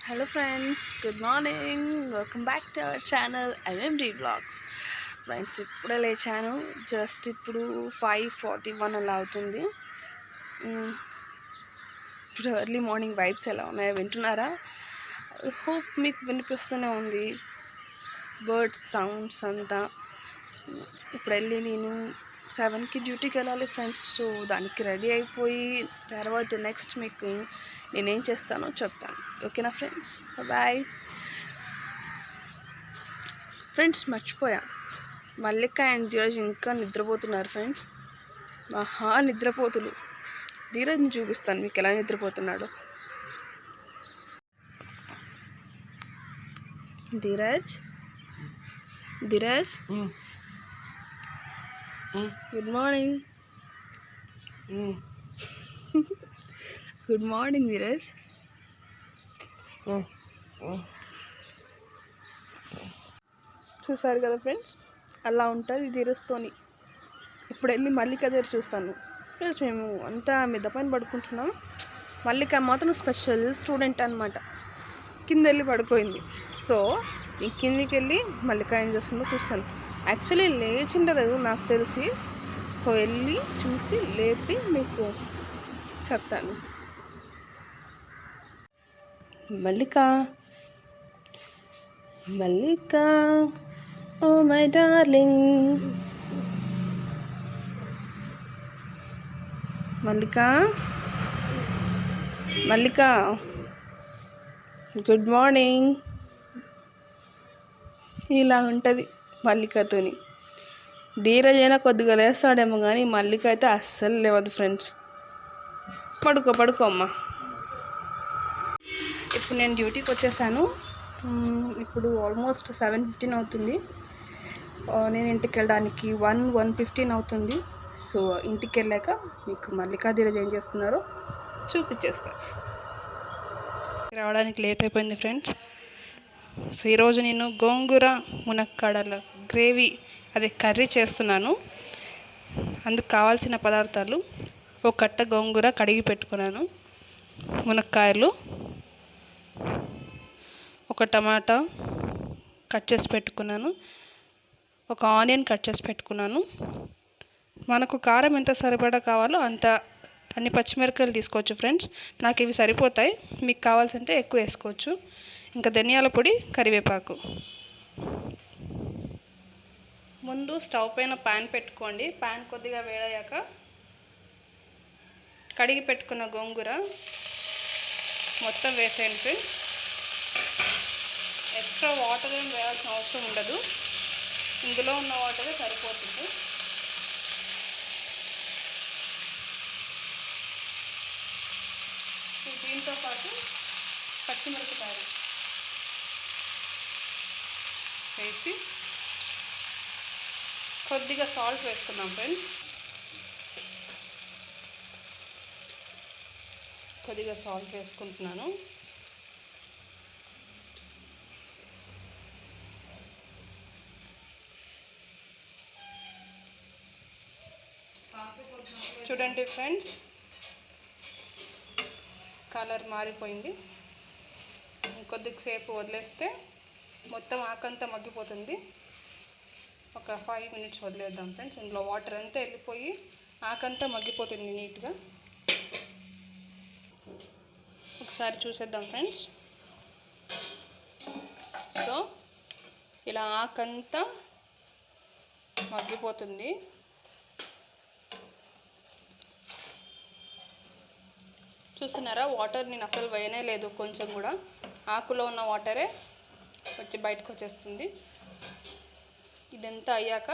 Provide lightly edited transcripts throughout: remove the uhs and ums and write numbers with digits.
Hello friends, good morning. Welcome back to our channel MMD Vlogs. Friends ఇప్పుడే లేచాను. Just ఇప్పుడు 5:41 అలా అవుతుంది. ఇప్పుడు ఎర్లీ మార్నింగ్ వైబ్స్ ఎలా ఉన్నాయో వింటున్నారా? ఐ హోప్ మీకు వినిపిస్తూనే ఉంది బర్డ్స్ సౌండ్స్ అంతా. ఇప్పుడు వెళ్ళి నేను 7కి డ్యూటీకి వెళ్ళాలి ఫ్రెండ్స్. సో దానికి రెడీ అయిపోయి తర్వాత నెక్స్ట్ మీకు నేనేం చేస్తానో చెప్తాను. ఓకేనా ఫ్రెండ్స్? Bye friends. మర్చిపోయా, మల్లిక అండ్ ధీరజ్ ఇంకా నిద్రపోతున్నారు ఫ్రెండ్స్. నిద్రపోతులు. ధీరజ్ని చూపిస్తాను మీకు ఎలా నిద్రపోతున్నాడో. Dheeraj good morning. Good morning Dheeraj. చూసారు కదా ఫ్రెండ్స్, అలా ఉంటుంది ధీరజ్తోని. ఇప్పుడు వెళ్ళి మల్లిక దగ్గర చూస్తాను ఫ్రెండ్స్. మేము అంతా మిద్ద పైన పడుకుంటున్నాం. మల్లిక మాత్రం స్పెషల్ స్టూడెంట్ అనమాట. కింద వెళ్ళి పడుకోయింది. సో ఈ కిందికి వెళ్ళి మల్లిక ఏం చేస్తుందో చూస్తాను. యాక్చువల్లీ లేచిండలేదు నాకు తెలిసి. సో వెళ్ళి చూసి లేపి మీకు చెప్తాను. Mallika oh my darling. Mallika good morning. ఇలా ఉంటుంది మల్లికతోని. ధీరజ్ అయినా కొద్దిగా లేస్తాడేమో కానీ మల్లిక అయితే అస్సలు లేవదు ఫ్రెండ్స్. పడుకో అమ్మా. ఇప్పుడు నేను డ్యూటీకి వచ్చేసాను. ఇప్పుడు ఆల్మోస్ట్ 7:15 అవుతుంది. నేను ఇంటికి వెళ్ళడానికి 1:15 అవుతుంది. సో ఇంటికి వెళ్ళాక మీకు మల్లిక ధీరజ్ ఏం చేస్తున్నారో చూపించేస్తాను. రావడానికి లేట్ అయిపోయింది ఫ్రెండ్స్. సో ఈరోజు నేను గోంగూర మునక్కాడల గ్రేవీ అదే కర్రీ చేస్తున్నాను. అందుకు కావాల్సిన పదార్థాలు: ఒక కట్ట గోంగూర కడిగి పెట్టుకున్నాను, మునక్కాయలు, ఒక టమాటా కట్ చేసి పెట్టుకున్నాను, ఒక ఆనియన్ కట్ చేసి పెట్టుకున్నాను. మనకు కారం ఎంత సరిపడా కావాలో అంత అన్ని పచ్చిమిరపకాయలు తీసుకోవచ్చు ఫ్రెండ్స్. నాకు ఇవి సరిపోతాయి. మీకు కావాల్సింటే ఎక్కువ వేసుకోవచ్చు. ఇంకా ధనియాల పొడి, కరివేపాకు. ముందు స్టవ్ పైన ప్యాన్ పెట్టుకోండి. ప్యాన్ కొద్దిగా వేడయ్యాక కడిగి పెట్టుకున్న గోంగూర మొత్తం వేసేయండి ఫ్రెండ్స్. ఎక్స్ట్రా వాటర్ ఏం వేయాల్సిన అవసరం ఉండదు. ఇందులో ఉన్న వాటరే సరిపోతుంది. దీంతో పాటు పచ్చిమిరపకాయలు వేసి కొద్దిగా సాల్ట్ వేసుకుందాం ఫ్రెండ్స్. కొద్దిగా సాల్ట్ వేసుకుంటున్నాను. చూడండి ఫ్రెండ్స్, కలర్ మారిపోయింది. ఇంకొద్దిసేపు వదిలేస్తే మొత్తం ఆకంతా మగ్గిపోతుంది. ఒక 5 minutes వదిలేద్దాం ఫ్రెండ్స్. ఇందులో వాటర్ అంతా వెళ్ళిపోయి ఆకంతా మగ్గిపోతుంది నీట్గా. ఒకసారి చూసేద్దాం ఫ్రెండ్స్. సో ఇలా ఆకంతా మగ్గిపోతుంది. చూస్తున్నారా, వాటర్ నేను అసలు వేయనే లేదు. కొంచెం కూడా ఆకులో ఉన్న వాటరే వచ్చి బయటకు వచ్చేస్తుంది. ఇదంతా అయ్యాక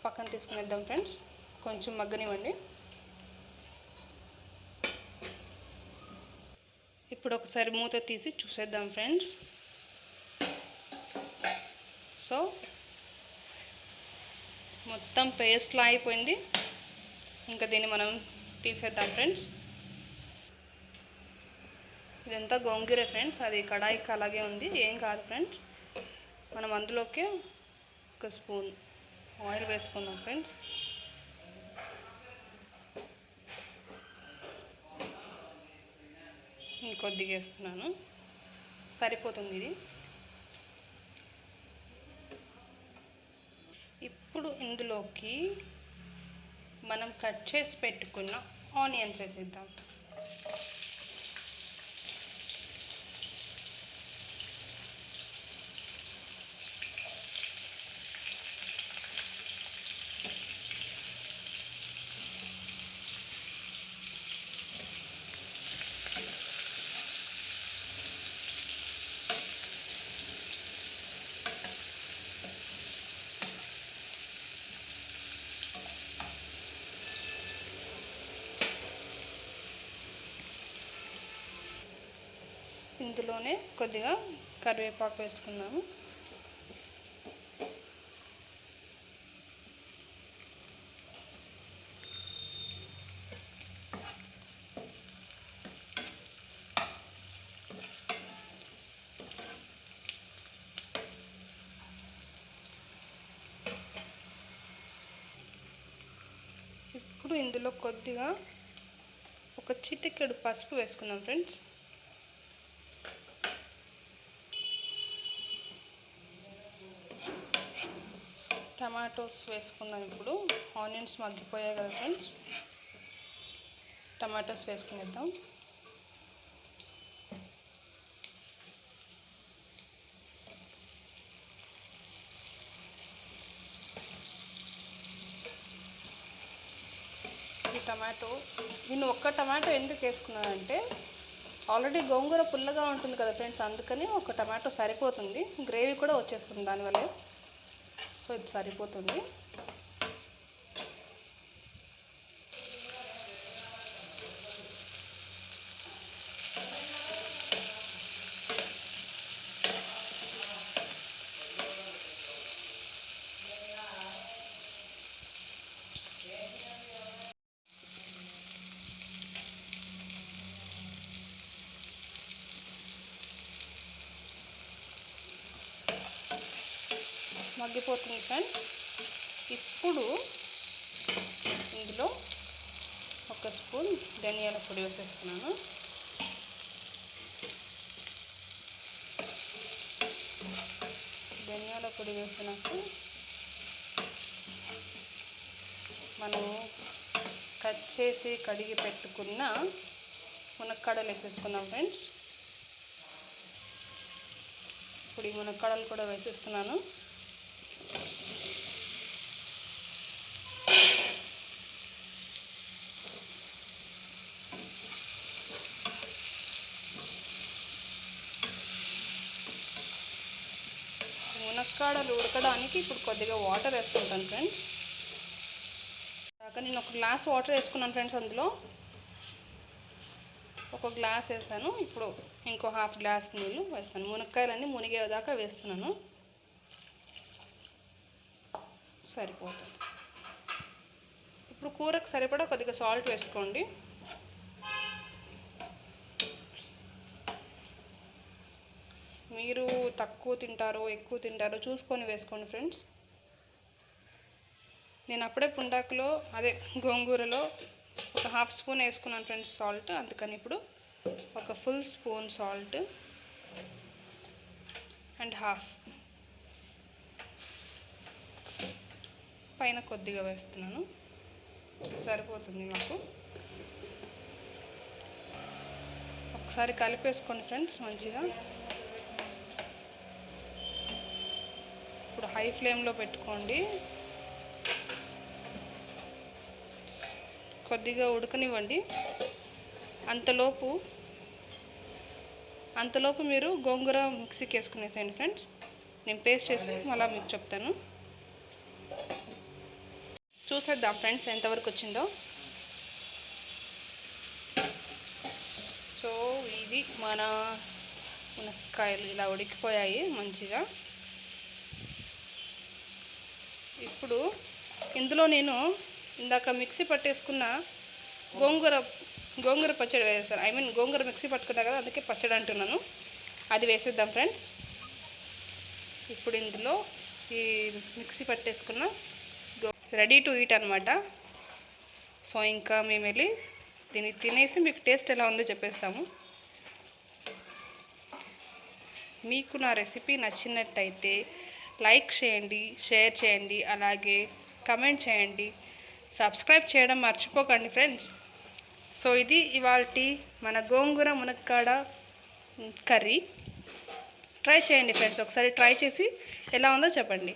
పక్కన తీసుకునేద్దాం ఫ్రెండ్స్. కొంచెం మగ్గనివ్వండి. ఇప్పుడు ఒకసారి మూత తీసి చూసేద్దాం ఫ్రెండ్స్. సో మొత్తం పేస్ట్లా అయిపోయింది. ఇంకా దీన్ని మనం తీసేద్దాం ఫ్రెండ్స్. ఇదంతా గోంగూర ఫ్రెండ్స్. అది కడాయికి అలాగే ఉంది, ఏం కాదు ఫ్రెండ్స్. మనం అందులోకి ఒక స్పూన్ ఆయిల్ వేసుకుందాం ఫ్రెండ్స్. ఇంకొద్దిగా వేస్తున్నాను. సరిపోతుంది ఇది. ఇప్పుడు ఇందులోకి మనం కట్ చేసి పెట్టుకున్న ఆనియన్స్ వేసేద్దాం. ఇందులోనే కొద్దిగా కరివేపాకు వేసుకున్నాము. ఇప్పుడు ఇందులో కొద్దిగా ఒక చిటికెడు పసుపు వేసుకుందాం ఫ్రెండ్స్. టమాటోస్ వేసుకుందాం. ఇప్పుడు ఆనియన్స్ మగ్గిపోయాయి కదా ఫ్రెండ్స్, టమాటోస్ వేసుకునేద్దాం. ఈ టమాటో, నేను ఒక్క టమాటో ఎందుకు వేసుకున్నానంటే ఆల్రెడీ గోంగూర పుల్లగా ఉంటుంది కదా ఫ్రెండ్స్, అందుకని ఒక టమాటో సరిపోతుంది. గ్రేవీ కూడా వచ్చేస్తుంది దానివల్ల, సో ఇది సరిపోతుంది. మగ్గిపోతుంది ఫ్రెండ్స్. ఇప్పుడు ఇందులో ఒక స్పూన్ ధనియాల పొడి వేసేస్తున్నాను. ధనియాల పొడి వేసినాక మనము కట్ చేసి కడిగి పెట్టుకున్న మునక్కాడలు వేసేసుకుందాం ఫ్రెండ్స్. ఇప్పుడు ఈ మునక్కాడలు కూడా వేసేస్తున్నాను. మునక్కాడలు ఉడకడానికి ఇప్పుడు కొద్దిగా వాటర్ వేసుకుంటాను ఫ్రెండ్స్. నేను ఒక గ్లాస్ వాటర్ వేసుకున్నాను ఫ్రెండ్స్. అందులో ఒక గ్లాస్ వేసాను. ఇప్పుడు ఇంకో హాఫ్ గ్లాస్ నీళ్ళు వేస్తాను. మునక్కాయలన్నీ మునిగేదాకా వేస్తున్నాను, సరిపోతుంది. ఇప్పుడు కూరకు సరిపడా కొద్దిగా సాల్ట్ వేసుకోండి. మీరు తక్కువ తింటారో ఎక్కువ తింటారో చూసుకొని వేసుకోండి ఫ్రెండ్స్. నేను అప్పుడే పుండాకులో అదే గోంగూరలో ఒక హాఫ్ స్పూన్ వేసుకున్నాను ఫ్రెండ్స్ సాల్ట్, అందుకని ఇప్పుడు ఒక full spoon salt and half పైన కొద్దిగా వేస్తున్నాను, సరిపోతుంది మాకు. ఒకసారి కలిపేసుకోండి ఫ్రెండ్స్ మంచిగా. ఇప్పుడు హై ఫ్లేమ్లో పెట్టుకోండి, కొద్దిగా ఉడకనివ్వండి. అంతలోపు మీరు గోంగూర మిక్సీకి వేసుకునేసేయండి ఫ్రెండ్స్. నేను పేస్ట్ చేసి మళ్ళీ మీకు చెప్తాను. చూసేద్దాం ఫ్రెండ్స్ ఎంతవరకు వచ్చిందో. సో ఇది మన మునక్కాయలు ఇలా ఉడికిపోయాయి మంచిగా. ఇప్పుడు ఇందులో నేను ఇందాక మిక్సీ పట్టేసుకున్న గోంగూర పచ్చడి వేసాను. ఐ మీన్ గోంగూర మిక్సీ పట్టుకున్నా కదా, అందుకే పచ్చడి అంటున్నాను. అది వేసేద్దాం ఫ్రెండ్స్. ఇప్పుడు ఇందులో ఈ మిక్సీ పట్టేసుకున్న రెడీ టు ఈట్ అనమాట. సో ఇంకా మేము వెళ్ళి దీన్ని తినేసి మీకు టేస్ట్ ఎలా ఉందో చెప్పేస్తాము. మీకు నా రెసిపీ నచ్చినట్టయితే లైక్ చేయండి, షేర్ చేయండి, అలాగే కమెంట్ చేయండి. సబ్స్క్రైబ్ చేయడం మర్చిపోకండి ఫ్రెండ్స్. సో ఇది ఇవాల్టి మన గోంగూర మునక్కాడ కర్రీ. ట్రై చేయండి ఫ్రెండ్స్, ఒకసారి ట్రై చేసి ఎలా ఉందో చెప్పండి.